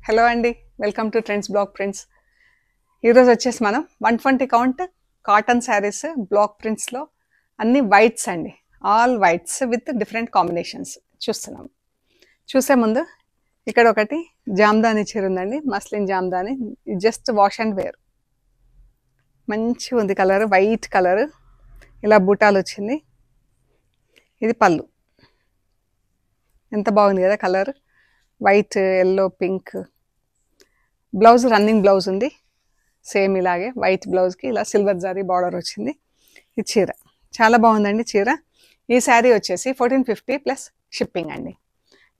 Hello అండి, welcome to trends block prints. ఈరోజు వచ్చేసి మనం 120 కౌంట్ కాటన్ శారీస్ బ్లాక్ ప్రింట్స్లో అన్ని వైట్స్ అండి, all whites with different combinations చూస్తున్నాం. చూసే ముందు ఇక్కడ ఒకటి జామ్దాని చీర ఉందండి, muslin jamdani. Just wash and wear, మంచిగా ఉంది కలర్, వైట్ కలర్, ఇలా బూటాలు వచ్చింది. ఇది పళ్ళు, ఎంత బాగుంది కదా colour, white yellow pink. Blouse running blouse ఉంది, సేమ్ ఇలాగే వైట్ బ్లౌజ్కి ఇలా సిల్వర్ జరీ బార్డర్ వచ్చింది. ఈ చీర చాలా బాగుందండి చీర. ఈ శారీ వచ్చేసి 1450 ప్లస్ షిప్పింగ్ అండి.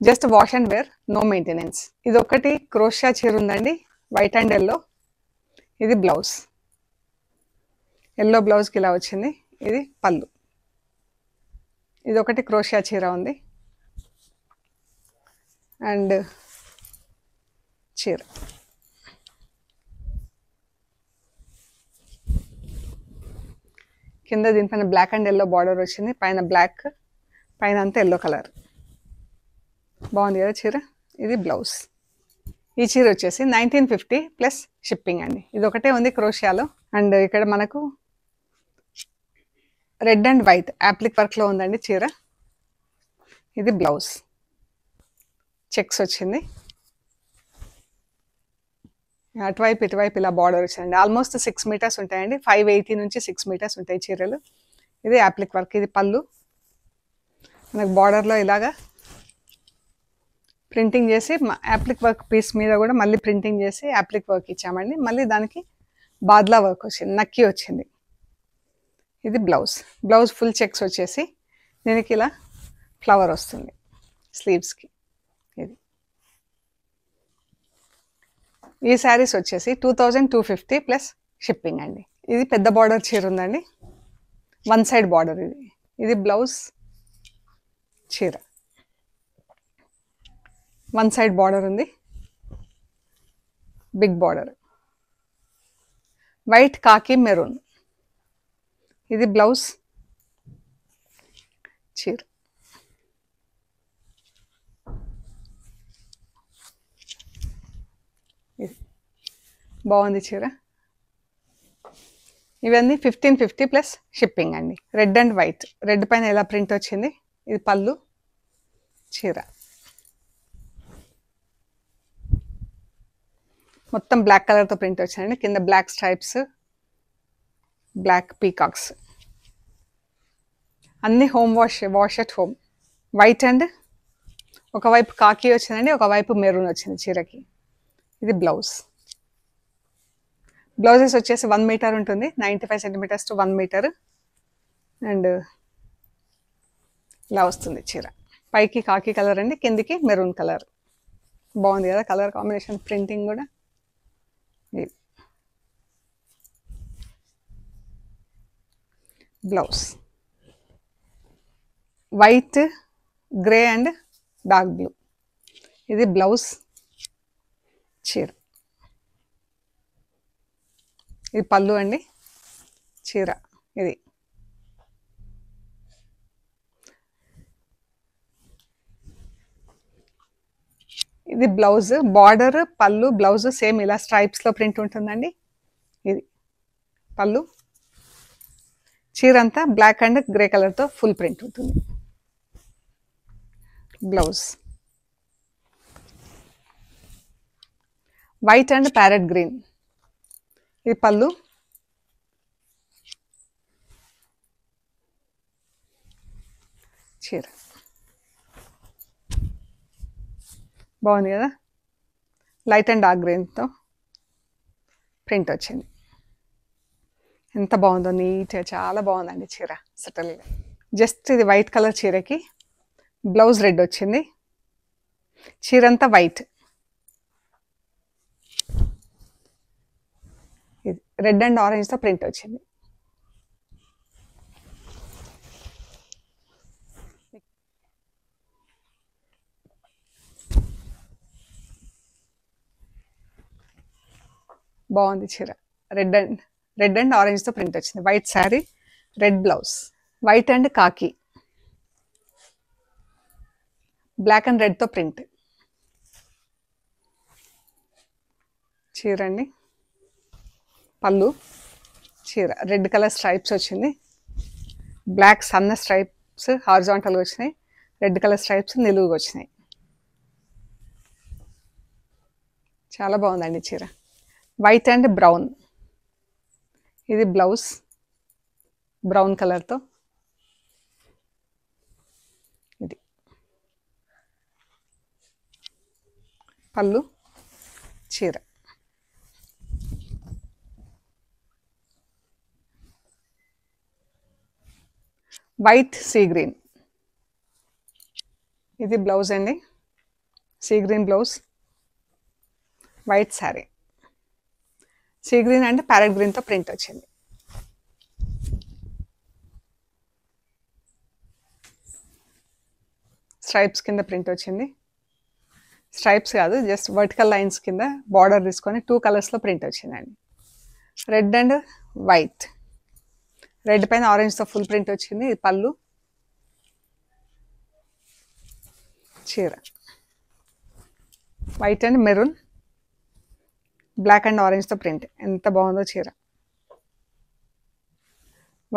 Just wash and wear, no maintenance. ఇది ఒకటి క్రోషియా చీర ఉందండి, వైట్ అండ్ ఎల్లో. ఇది బ్లౌజ్, ఎల్లో బ్లౌజ్కి ఇలా వచ్చింది. ఇది పళ్ళు. ఇది ఒకటి క్రోషియా చీర ఉంది అండ్ చీర. కింద దీనిపైన బ్లాక్ అండ్ ఎల్లో బార్డర్ వచ్చింది, పైన బ్లాక్, పైన అంతా ఎల్లో కలర్. బాగుంది కదా చీర. ఇది బ్లౌజ్. ఈ చీర వచ్చేసి 1950 ప్లస్ షిప్పింగ్ అండి. ఇది ఒకటే ఉంది క్రోషియాలో. అండ్ ఇక్కడ మనకు రెడ్ అండ్ వైట్ యాప్లిక్ వర్క్లో ఉందండి చీర. ఇది బ్లౌజ్, చెక్స్ వచ్చింది. అటువైపు ఇటువైపు ఇలా బార్డర్ వచ్చిందండి. ఆల్మోస్ట్ 6 మీటర్స్ ఉంటాయండి, 580 నుంచి 6 మీటర్స్ ఉంటాయి చీరలు. ఇది యాప్లిక్ వర్క్. ఇది పళ్ళు. మనకు బార్డర్లో ఇలాగా ప్రింటింగ్ చేసి యాప్లిక్ వర్క్ పీస్ మీద కూడా మళ్ళీ ప్రింటింగ్ చేసి యాప్లిక్ వర్క్ ఇచ్చామండి. మళ్ళీ దానికి బాద్లా వర్క్ వచ్చింది, నక్కి వచ్చింది. ఇది బ్లౌజ్. బ్లౌజ్ ఫుల్ చెక్స్ వచ్చేసి దీనికి ఇలా ఫ్లవర్ వస్తుంది స్లీవ్స్కి. ఇది ఈ శారీస్ వచ్చేసి 2250 ప్లస్ షిప్పింగ్ అండి. ఇది పెద్ద బార్డర్ చీర ఉందండి, వన్ సైడ్ బార్డర్. ఇది బ్లౌజ్, చీర వన్ సైడ్ బార్డర్ ఉంది, బిగ్ బార్డర్, వైట్ కాకి మెరూన్. ఇది బ్లౌజ్, చీర. ఇది బాగుంది చీర. ఇవన్నీ 1550 ప్లస్ షిప్పింగ్ అండి. రెడ్ అండ్ వైట్, రెడ్ పైన ఎలా ప్రింట్ వచ్చింది. ఇది పళ్ళు, చీర. మొత్తం బ్లాక్ కలర్తో ప్రింట్ వచ్చిందండి. కింద బ్లాక్ స్ట్రైప్స్, బ్లాక్ పీకాక్స్. అన్ని home wash at home. White and ఒకవైపు కాకి వచ్చిందండి, ఒకవైపు మెరూన్ వచ్చింది చీరకి. ఇది బ్లౌజ్. బ్లౌజెస్ వచ్చేసి 1 మీటర్ ఉంటుంది, 95 సెంటీమీటర్స్ టు 1 మీటర్. అండ్ ఇలా వస్తుంది చీర. పైకి కాకి కలర్ అండి, కిందికి మెరూన్ కలర్. బాగుంది కదా కలర్ కాంబినేషన్, ప్రింటింగ్ కూడా. Blouse white, grey and dark blue. ఇది బ్లౌజ్, చీర. ఇది పళ్ళు అండి, చీర. ఇది ఇది బ్లౌజ్. బార్డర్, పళ్ళు, బ్లౌజ్ సేమ్ ఇలా స్ట్రైప్స్లో ప్రింట్ ఉంటుందండి. ఇది పళ్ళు, చీర అంతా బ్లాక్ అండ్ గ్రే కలర్తో ఫుల్ ప్రింట్ ఉంటుంది. Blouse white and parrot green. ఇది పళ్ళు, చీర. బాగుంది కదా, లైట్ అండ్ డార్క్ గ్రీన్తో ప్రింట్ వచ్చింది. ఎంత బాగుందో, నీట్గా చాలా బాగుందండి చీర, సటల్గా. జస్ట్ ఇది వైట్ కలర్ చీరకి బ్లౌజ్ రెడ్ వచ్చింది, చీర అంతా వైట్. ఇది రెడ్ అండ్ ఆరెంజ్తో ప్రింట్ వచ్చింది. బాగుంది చీర. రెడ్ అండ్ ఆరెంజ్తో ప్రింట్ వచ్చింది. White saree, red blouse, white and khaki, black and రెడ్తో ప్రింట్. చీర అండి, పళ్ళు, చీర రెడ్ కలర్ స్ట్రైప్స్ వచ్చింది, బ్లాక్ సన్న స్ట్రైప్స్ హారిజాంటల్గా వచ్చినాయి, రెడ్ కలర్ స్ట్రైప్స్ నిలువుగా వచ్చినాయి. చాలా బాగుందండి చీర. వైట్ అండ్ బ్రౌన్, ఇది బ్లౌజ్ బ్రౌన్ కలర్తో, ఇది పళ్ళు, చీర. వైట్ సీ గ్రీన్, ఇది బ్లౌజ్ అండి, sea green blouse, white saree, sea green and parrot గ్రీన్తో ప్రింట్ వచ్చింది. స్ట్రైప్స్ కింద ప్రింట్ వచ్చింది, స్ట్రైప్స్ కాదు జస్ట్ వర్టికల్ లైన్స్ కింద బార్డర్ తీసుకొని 2 కలర్స్లో ప్రింట్ వచ్చిందండి. రెడ్ అండ్ వైట్, రెడ్ పైన ఆరెంజ్తో ఫుల్ ప్రింట్ వచ్చింది, ఇది పళ్ళు, చీర. White and maroon, black and ఆరెంజ్తో ప్రింట్, ఎంత బాగుందో చీర.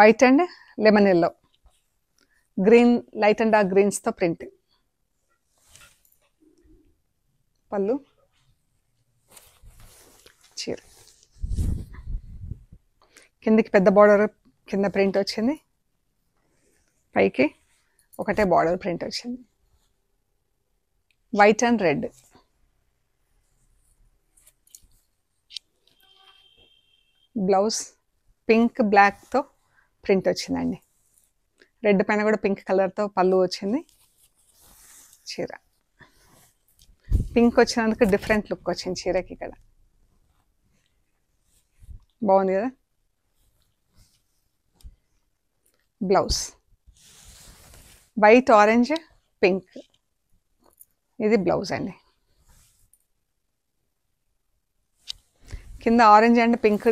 White and lemon yellow, green light and dark గ్రీన్స్తో ప్రింట్, పళ్ళు, చీర. కిందికి పెద్ద బార్డర్ కింద ప్రింట్ వచ్చింది, పైకి ఒకటే బార్డర్ ప్రింట్ వచ్చింది. White and red, blouse pink బ్లాక్తో ప్రింట్ వచ్చిందండి, రెడ్ పైన కూడా పింక్ కలర్తో పళ్ళు వచ్చింది, చీర. పింక్ వచ్చినందుకు డిఫరెంట్ లుక్ వచ్చింది చీరకి, ఇక్కడ బాగుంది కదా. బ్లౌజ్ వైట్ ఆరెంజ్ పింక్, ఇది బ్లౌజ్ అండి. కింద orange and pink,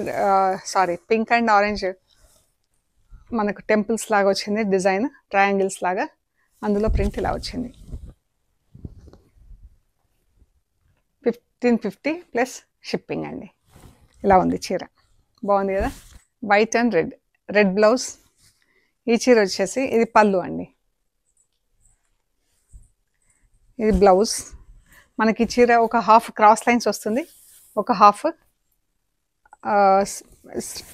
pink and orange మనకు టెంపుల్స్ లాగా వచ్చింది డిజైన్, ట్రయాంగిల్స్ లాగా, అందులో ప్రింట్ ఇలా వచ్చింది. 1550 ప్లస్ షిప్పింగ్ అండి. ఇలా ఉంది చీర, బాగుంది కదా. White and red, red blouse. ఈ చీర వచ్చేసి ఇది పళ్ళు అండి, ఇది బ్లౌజ్. మనకి చీర ఒక హాఫ్ క్రాస్ లైన్స్ వస్తుంది, ఒక హాఫ్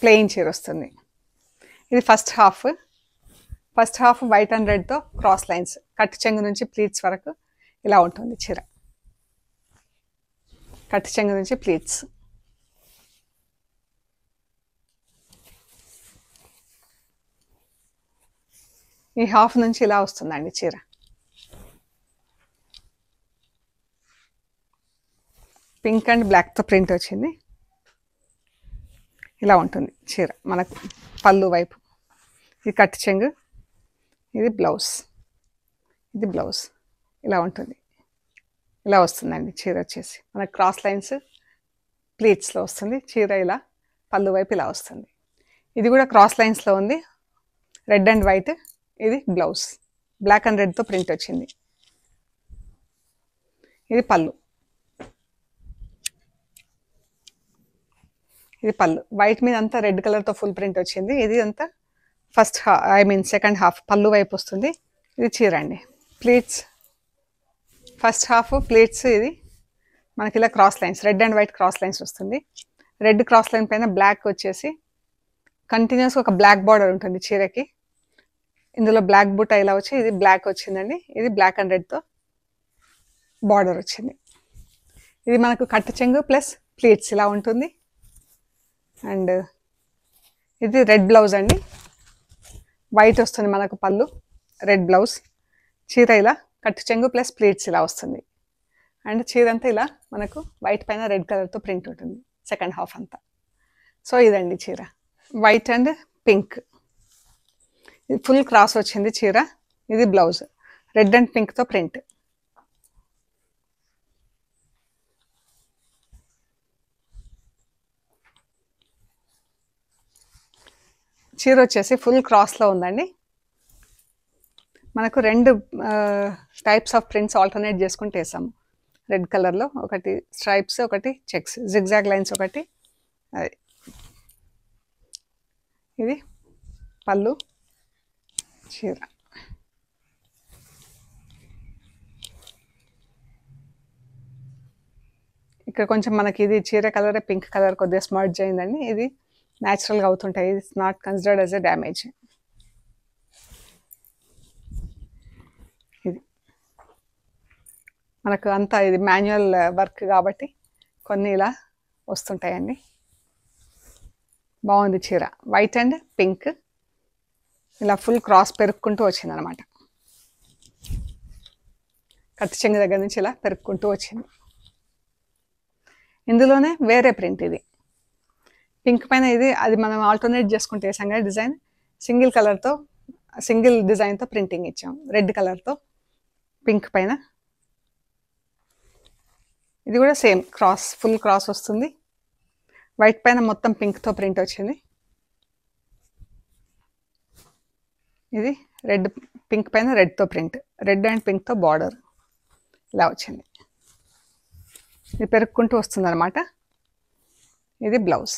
ప్లెయిన్ చీర వస్తుంది. ఇది ఫస్ట్ హాఫ్ వైట్ అండ్ రెడ్తో క్రాస్ లైన్స్, కట్ చెంగు నుంచి ప్లీట్స్ వరకు ఇలా ఉంటుంది చీర, కట్ చెంగు నుంచి ప్లీట్స్. ఈ హాఫ్ నుంచి ఇలా వస్తుందండి చీర. పింక్ అండ్ బ్లాక్తో ప్రింట్ వచ్చింది, ఇలా ఉంటుంది చీర మనకు పళ్ళు వైపు. ఇది కట్ చెంగు, ఇది బ్లౌజ్, ఇది బ్లౌజ్. ఇలా ఉంటుంది, ఇలా వస్తుందండి చీర వచ్చేసి మనకు క్రాస్ లైన్స్ ప్లీట్స్లో వస్తుంది చీర, ఇలా పళ్ళు వైపు ఇలా వస్తుంది. ఇది కూడా క్రాస్ లైన్స్లో ఉంది, రెడ్ అండ్ వైట్. ఇది బ్లౌజ్, బ్లాక్ అండ్ రెడ్తో ప్రింట్ వచ్చింది, ఇది పళ్ళు, ఇది పళ్ళు. వైట్ మీద అంతా రెడ్ కలర్తో ఫుల్ ప్రింట్ వచ్చింది, ఇది అంతా సెకండ్ హాఫ్ పళ్ళు వైపు వస్తుంది. ఇది చీర అండి. ప్లీట్స్ ఫస్ట్ హాఫ్ ప్లీట్స్, ఇది మనకి ఇలా cross lines, red and white cross lines వస్తుంది. రెడ్ క్రాస్ లైన్ పైన బ్లాక్ వచ్చేసి కంటిన్యూస్గా ఒక బ్లాక్ బార్డర్ ఉంటుంది చీరకి. ఇందులో బ్లాక్ బుట్ట ఇలా వచ్చి ఇది బ్లాక్ వచ్చిందండి, ఇది బ్లాక్ అండ్ రెడ్తో బార్డర్ వచ్చింది. ఇది మనకు కట్ట చెంగు ప్లస్ ప్లీట్స్ ఇలా ఉంటుంది. అండ్ ఇది రెడ్ బ్లౌజ్ అండి, వైట్ వస్తుంది మనకు పళ్ళు, రెడ్ బ్లౌజ్. చీర ఇలా కట్టు చెంగు ప్లస్ ప్లీట్స్ ఇలా వస్తుంది. అండ్ చీర అంతా ఇలా మనకు వైట్ పైన రెడ్ కలర్తో ప్రింట్ ఉంటుంది సెకండ్ హాఫ్ అంతా. సో ఇదండి చీర, వైట్ అండ్ పింక్. ఇది ఫుల్ క్రాస్ వచ్చింది చీర, ఇది బ్లౌజ్, రెడ్ అండ్ పింక్తో ప్రింట్. చీర వచ్చేసి ఫుల్ క్రాస్లో ఉందండి. మనకు రెండు టైప్స్ ఆఫ్ ప్రింట్స్ ఆల్టర్నేట్ చేసుకుంటూ వేసాము. రెడ్ కలర్లో ఒకటి స్ట్రైప్స్, ఒకటి చెక్స్, జిగ్జాగ్ లైన్స్ ఒకటి. అది ఇది పళ్ళు చీర. ఇక్కడ కొంచెం మనకి ఇది చీర కలర్ పింక్ కలర్ కొద్దిగా స్మర్జ్ అయిందండి. ఇది న్యాచురల్గా అవుతుంటాయి, it's not considered as a damage. ఇది మనకు అంతా ఇది మాన్యువల్ వర్క్ కాబట్టి కొన్ని ఇలా వస్తుంటాయండి. బాగుంది చీర, వైట్ అండ్ పింక్ ఇలా ఫుల్ క్రాస్ పెరుక్కుంటూ వచ్చింది అనమాట. కత్తి చెంగు దగ్గర నుంచి ఇలా పెరుక్కుంటూ వచ్చింది. ఇందులోనే వేరే ప్రింట్, ఇది పింక్ పైన ఇది అది మనం ఆల్టర్నేట్ చేసుకుంటే వేసాం కదా డిజైన్, సింగిల్ కలర్తో సింగిల్ డిజైన్తో ప్రింటింగ్ ఇచ్చాం. రెడ్ కలర్తో పింక్ పైన ఇది కూడా సేమ్ క్రాస్, ఫుల్ క్రాస్ వస్తుంది. వైట్ పైన మొత్తం పింక్తో ప్రింట్ వచ్చింది. ఇది రెడ్, పింక్ పైన రెడ్తో ప్రింట్, రెడ్ అండ్ పింక్తో బార్డర్ ఇలా వచ్చింది. ఇది పెరుక్కుంటూ వస్తుంది అనమాట. ఇది blouse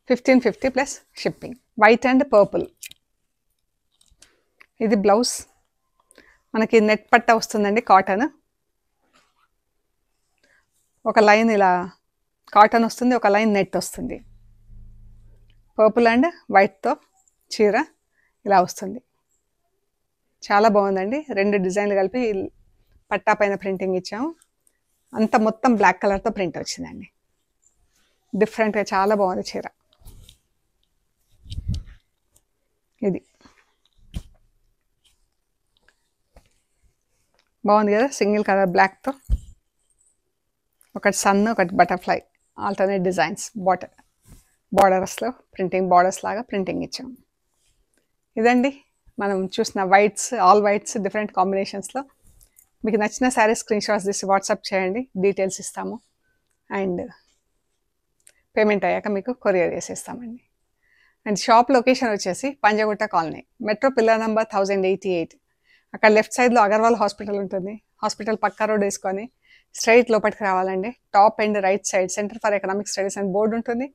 1550 plus shipping. White and purple. ఇది బ్లౌజ్ మనకి నెట్ పట్ట వస్తుందండి, కాటన్. ఒక లైన్ ఇలా కాటన్ వస్తుంది, ఒక లైన్ నెట్ వస్తుంది. పర్పుల్ అండ్ వైట్తో చీర ఇలా వస్తుంది. చాలా బాగుందండి. రెండు డిజైన్లు కలిపి పట్టా పైన ప్రింటింగ్ ఇచ్చాము. అంత మొత్తం బ్లాక్ కలర్తో ప్రింట్ వచ్చిందండి. డిఫరెంట్గా చాలా బాగుంది చీర. ఇది బాగుంది కదా, సింగిల్ కలర్ బ్లాక్తో ఒకటి సన్, ఒకటి బటర్ఫ్లై, ఆల్టర్నేట్ డిజైన్స్, బార్డర్స్లో ప్రింటింగ్, బార్డర్స్ లాగా ప్రింటింగ్ ఇచ్చాం. ఇదండి మనం చూసిన వైట్స్, ఆల్ వైట్స్ డిఫరెంట్ కాంబినేషన్స్లో. మీకు నచ్చిన శారీ స్క్రీన్ షాట్స్ తీసి వాట్సాప్ చేయండి, డీటెయిల్స్ ఇస్తాము. అండ్ పేమెంట్ అయ్యాక మీకు కొరియర్ చేసేస్తామండి. అండ్ షాప్ లొకేషన్ వచ్చేసి Panjagutta colony, metro pillar number 1088. అక్కడ లెఫ్ట్ సైడ్లో అగర్వాల్ హాస్పిటల్ ఉంటుంది. హాస్పిటల్ పక్క రోడ్ వేసుకొని స్ట్రైట్ లోపలికి రావాలండి. Top and right side centre for economic studies అని బోర్డు ఉంటుంది.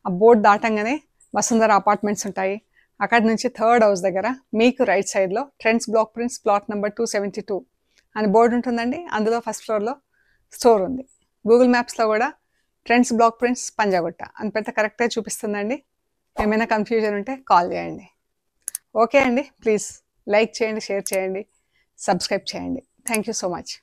ఆ బోర్డు దాటంగానే వసుంధర అపార్ట్మెంట్స్ ఉంటాయి. అక్కడి నుంచి థర్డ్ హౌస్ దగ్గర మీకు రైట్ సైడ్లో trends block prints plot number 272 అని బోర్డు ఉంటుందండి. అందులో ఫస్ట్ ఫ్లోర్లో స్టోర్ ఉంది. గూగుల్ మ్యాప్స్లో కూడా ట్రెండ్స్ బ్లాక్ ప్రింట్స్ పంజాగుట్ట అని పెడితే కరెక్ట్గా చూపిస్తుందండి. ఏమైనా కన్ఫ్యూజన్ ఉంటే కాల్ చేయండి. ఓకే అండి, ప్లీజ్ లైక్ చేయండి, షేర్ చేయండి, సబ్స్క్రైబ్ చేయండి. Thank you so much.